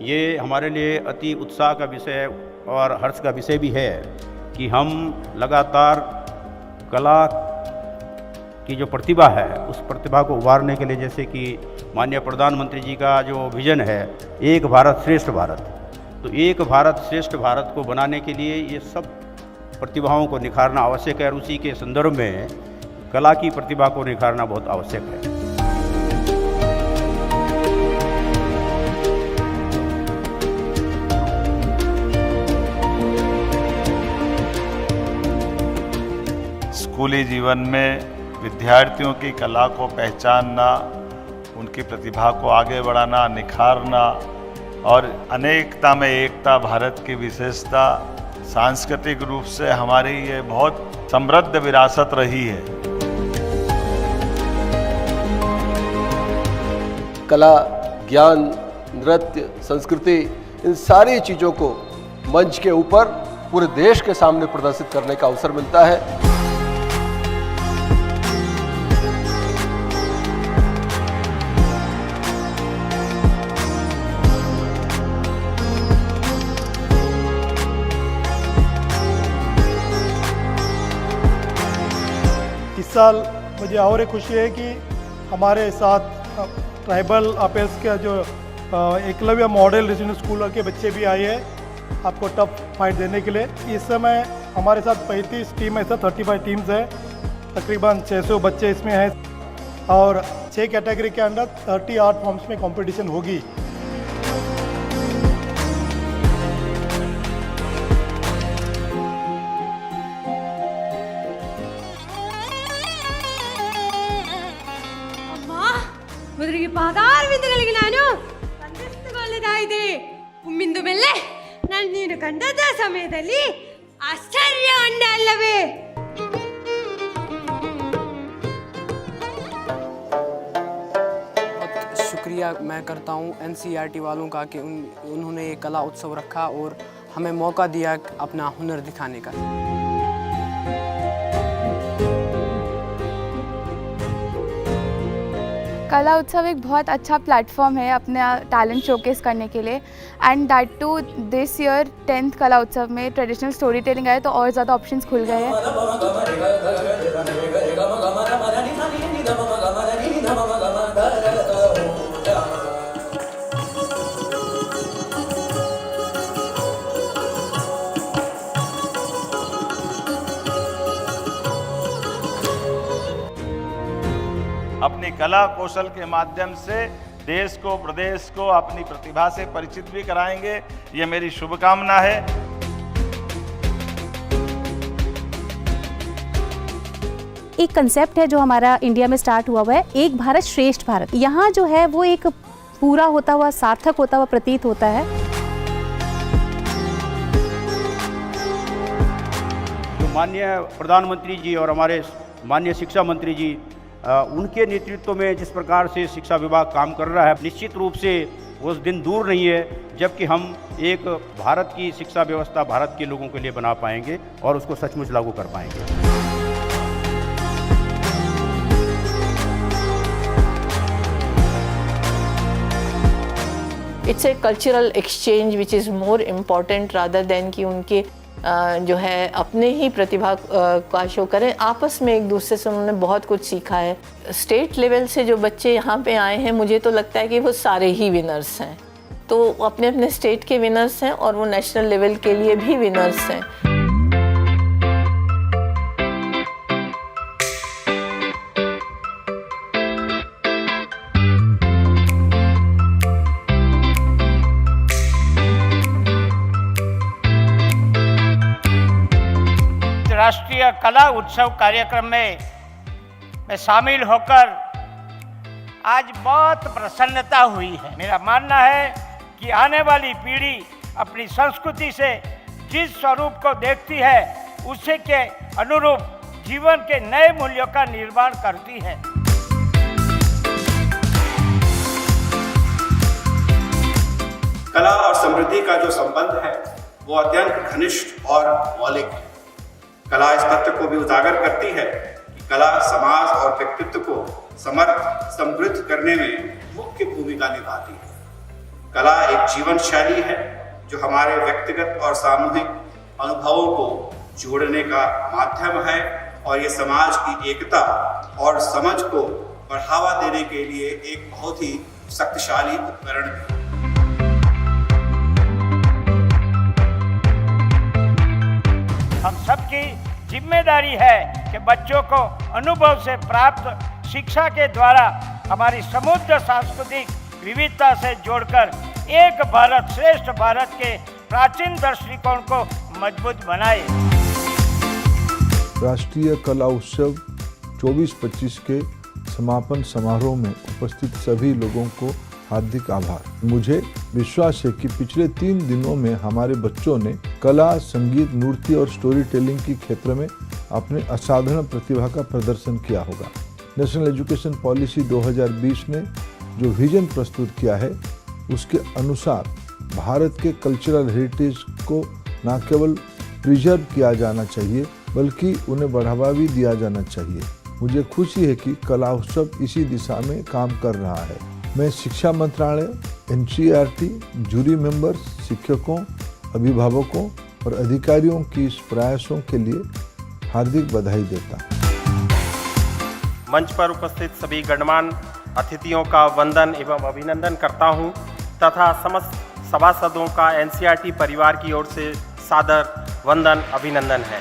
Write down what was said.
ये हमारे लिए अति उत्साह का विषय और हर्ष का विषय भी है कि हम लगातार कला की जो प्रतिभा है उस प्रतिभा को उभारने के लिए, जैसे कि माननीय प्रधानमंत्री जी का जो विज़न है एक भारत श्रेष्ठ भारत, तो एक भारत श्रेष्ठ भारत को बनाने के लिए ये सब प्रतिभाओं को निखारना आवश्यक है और उसी के संदर्भ में कला की प्रतिभा को निखारना बहुत आवश्यक है। स्कूली जीवन में विद्यार्थियों की कला को पहचानना, उनकी प्रतिभा को आगे बढ़ाना, निखारना और अनेकता में एकता भारत की विशेषता, सांस्कृतिक रूप से हमारी ये बहुत समृद्ध विरासत रही है। कला, ज्ञान, नृत्य, संस्कृति, इन सारी चीज़ों को मंच के ऊपर पूरे देश के सामने प्रदर्शित करने का अवसर मिलता है। इस साल मुझे और एक खुशी है कि हमारे साथ ट्राइबल अफेयर्स का जो एकलव्य मॉडल रेजिडेंशियल स्कूल के बच्चे भी आए हैं आपको टफ फाइट देने के लिए। इस समय हमारे साथ 35 टीम ऐसा 35 टीम्स है, तकरीबन 600 बच्चे इसमें हैं और 6 कैटेगरी के अंदर 30 आर्ट फॉर्म्स में कंपटीशन होगी। ಮೊದಲಿಗೆ ಪಾದಾರವಿಂದಗಳಿಗೆ ನಾನು ಸಂತೋಷಗೊಳ್ಳತಾ ಇದೆ. ಒಮ್ಮಿಂದು ಮೇಲೆ ನಾನು ನೀನು ಕಂಡದ ಸಮಯದಲ್ಲಿ ಆಶ್ಚರ್ಯಗೊಂಡ ಅಲ್ಲವೇ? शुक्रिया मैं करता हूँ NCERT वालों का कि उन्होंने ये कला उत्सव रखा और हमें मौका दिया अपना हुनर दिखाने का। कला उत्सव एक बहुत अच्छा प्लेटफॉर्म है अपने टैलेंट शोकेस करने के लिए and that too this year 10th Kala उत्सव में ट्रेडिशनल स्टोरी टेलिंग आए तो और ज़्यादा ऑप्शंस खुल गए हैं। अपनी कला कौशल के माध्यम से देश को, प्रदेश को अपनी प्रतिभा से परिचित भी कराएंगे, ये मेरी शुभकामना है। एक कंसेप्ट है जो हमारा इंडिया में स्टार्ट हुआ है, एक भारत श्रेष्ठ भारत। यहाँ जो है वो एक पूरा होता हुआ, सार्थक होता हुआ प्रतीत होता है। जो माननीय प्रधानमंत्री जी और हमारे माननीय शिक्षा मंत्री जी उनके नेतृत्व में जिस प्रकार से शिक्षा विभाग काम कर रहा है, निश्चित रूप से वो दिन दूर नहीं है जबकि हम एक भारत की शिक्षा व्यवस्था भारत के लोगों के लिए बना पाएंगे और उसको सचमुच लागू कर पाएंगे। It's a cultural exchange which is more important rather than कि उनके जो है अपने ही प्रतिभा का शो करें। आपस में एक दूसरे से उन्होंने बहुत कुछ सीखा है। स्टेट लेवल से जो बच्चे यहाँ पे आए हैं मुझे तो लगता है कि वो सारे ही विनर्स हैं, तो अपने अपने स्टेट के विनर्स हैं और वो नेशनल लेवल के लिए भी विनर्स हैं। राष्ट्रीय कला उत्सव कार्यक्रम में मैं शामिल होकर आज बहुत प्रसन्नता हुई है। मेरा मानना है कि आने वाली पीढ़ी अपनी संस्कृति से जिस स्वरूप को देखती है उसी के अनुरूप जीवन के नए मूल्यों का निर्माण करती है। कला और समृद्धि का जो संबंध है वो अत्यंत घनिष्ठ और मौलिक है। कला इस तथ्य को भी उजागर करती है कि कला समाज और व्यक्तित्व को समर्थ समृद्ध करने में मुख्य भूमिका निभाती है। कला एक जीवन शैली है जो हमारे व्यक्तिगत और सामूहिक अनुभवों को जोड़ने का माध्यम है और ये समाज की एकता और समझ को बढ़ावा देने के लिए एक बहुत ही शक्तिशाली उपकरण है। हम सबकी जिम्मेदारी है कि बच्चों को अनुभव से प्राप्त शिक्षा के द्वारा हमारी समुद्र सांस्कृतिक विविधता से जोड़कर एक भारत श्रेष्ठ भारत के प्राचीन दृष्टिकोण को मजबूत बनाए। राष्ट्रीय कला उत्सव 24-25 के समापन समारोह में उपस्थित सभी लोगों को हार्दिक आभार। मुझे विश्वास है कि पिछले 3 दिनों में हमारे बच्चों ने कला, संगीत, नृत्य और स्टोरी टेलिंग के क्षेत्र में अपने असाधारण प्रतिभा का प्रदर्शन किया होगा। नेशनल एजुकेशन पॉलिसी 2020 ने जो विजन प्रस्तुत किया है उसके अनुसार भारत के कल्चरल हेरिटेज को न केवल प्रिजर्व किया जाना चाहिए बल्कि उन्हें बढ़ावा भी दिया जाना चाहिए। मुझे खुशी है कि कला उत्सव इसी दिशा में काम कर रहा है। मैं शिक्षा मंत्रालय, NCERT, जूरी मेंबर्स, शिक्षकों, अभिभावकों और अधिकारियों की इस प्रयासों के लिए हार्दिक बधाई देता हूँ। मंच पर उपस्थित सभी गणमान्य अतिथियों का वंदन एवं अभिनंदन करता हूँ तथा समस्त सभासदों का NCERT परिवार की ओर से सादर वंदन अभिनंदन है।